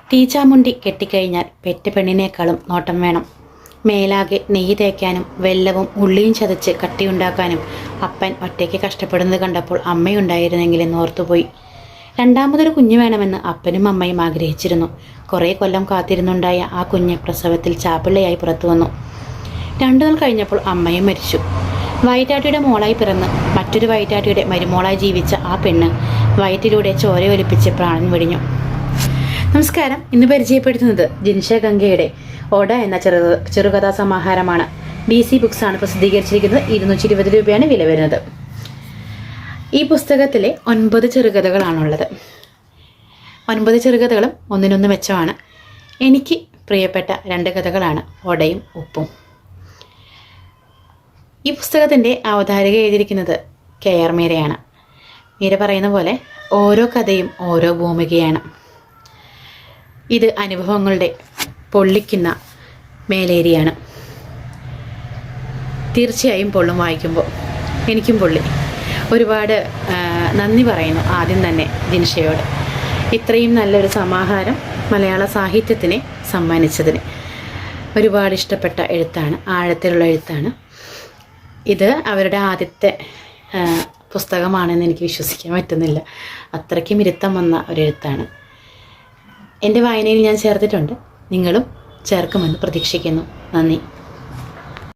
തീച്ചാമുണ്ടി കെട്ടിക്കഴിഞ്ഞാൽ പെറ്റ പെണ്ണിനേക്കാളും നോട്ടം വേണം. മേലാകെ നെയ്യ് തേക്കാനും വെല്ലവും ഉള്ളിയും ചതച്ച് കട്ടിയുണ്ടാക്കാനും അപ്പൻ ഒറ്റയ്ക്ക് കഷ്ടപ്പെടുന്നത് കണ്ടപ്പോൾ അമ്മയുണ്ടായിരുന്നെങ്കിലെന്ന് ഓർത്തുപോയി. രണ്ടാമതൊരു കുഞ്ഞ് വേണമെന്ന് അപ്പനും അമ്മയും ആഗ്രഹിച്ചിരുന്നു. കുറേ കൊല്ലം കാത്തിരുന്നുണ്ടായ ആ കുഞ്ഞ് പ്രസവത്തിൽ ചാപ്പിള്ളയായി പുറത്തു വന്നു. 2 നാൾ കഴിഞ്ഞപ്പോൾ അമ്മയും മരിച്ചു. വയറ്റാട്ടിയുടെ മോളായി പിറന്ന് മറ്റൊരു വയറ്റാട്ടിയുടെ മരുമോളായി ജീവിച്ച ആ പെണ്ണ് വയറ്റിലൂടെ ചോരയൊലിപ്പിച്ച് പ്രാണൻ വെടിഞ്ഞു. നമസ്കാരം. ഇന്ന് പരിചയപ്പെടുത്തുന്നത് ജിൻഷ ഗംഗയുടെ ഓട എന്ന ചെറുകഥാ സമാഹാരമാണ്. DC ബുക്സാണ് പ്രസിദ്ധീകരിച്ചിരിക്കുന്നത്. 220 രൂപയാണ് വില വരുന്നത്. ഈ പുസ്തകത്തിലെ 9 ചെറുകഥകളാണുള്ളത്. 9 ചെറുകഥകളും ഒന്നിനൊന്ന് മെച്ചമാണ്. എനിക്ക് പ്രിയപ്പെട്ട 2 കഥകളാണ് ഓടയും ഉപ്പും. ഈ പുസ്തകത്തിൻ്റെ അവതാരിക എഴുതിയിരിക്കുന്നത് KR മീരയാണ്. മീര പറയുന്ന പോലെ ഓരോ കഥയും ഓരോ ഭൂമികയാണ്. ഇത് അനുഭവങ്ങളുടെ പൊള്ളിക്കുന്ന മേലേരിയാണ്. തീർച്ചയായും പൊള്ളും വായിക്കുമ്പോൾ. എനിക്കും പൊള്ളി. ഒരുപാട് നന്ദി പറയുന്നു ആദ്യം തന്നെ ജിൻഷയോട്, ഇത്രയും നല്ലൊരു സമാഹാരം മലയാള സാഹിത്യത്തിനെ സമ്മാനിച്ചതിന്. ഒരുപാട് ഇഷ്ടപ്പെട്ട എഴുത്താണ്, ആഴത്തിലുള്ള എഴുത്താണ്. ഇത് അവരുടെ ആദ്യത്തെ പുസ്തകമാണെന്ന് എനിക്ക് വിശ്വസിക്കാൻ പറ്റുന്നില്ല. അത്രയ്ക്കും ഇരുത്തം വന്ന ഒരു എഴുത്താണ്. എൻ്റെ വായനയിൽ ഞാൻ ചേർത്തിട്ടുണ്ട്. നിങ്ങളും ചേർക്കുമെന്ന് പ്രതീക്ഷിക്കുന്നു. നന്ദി.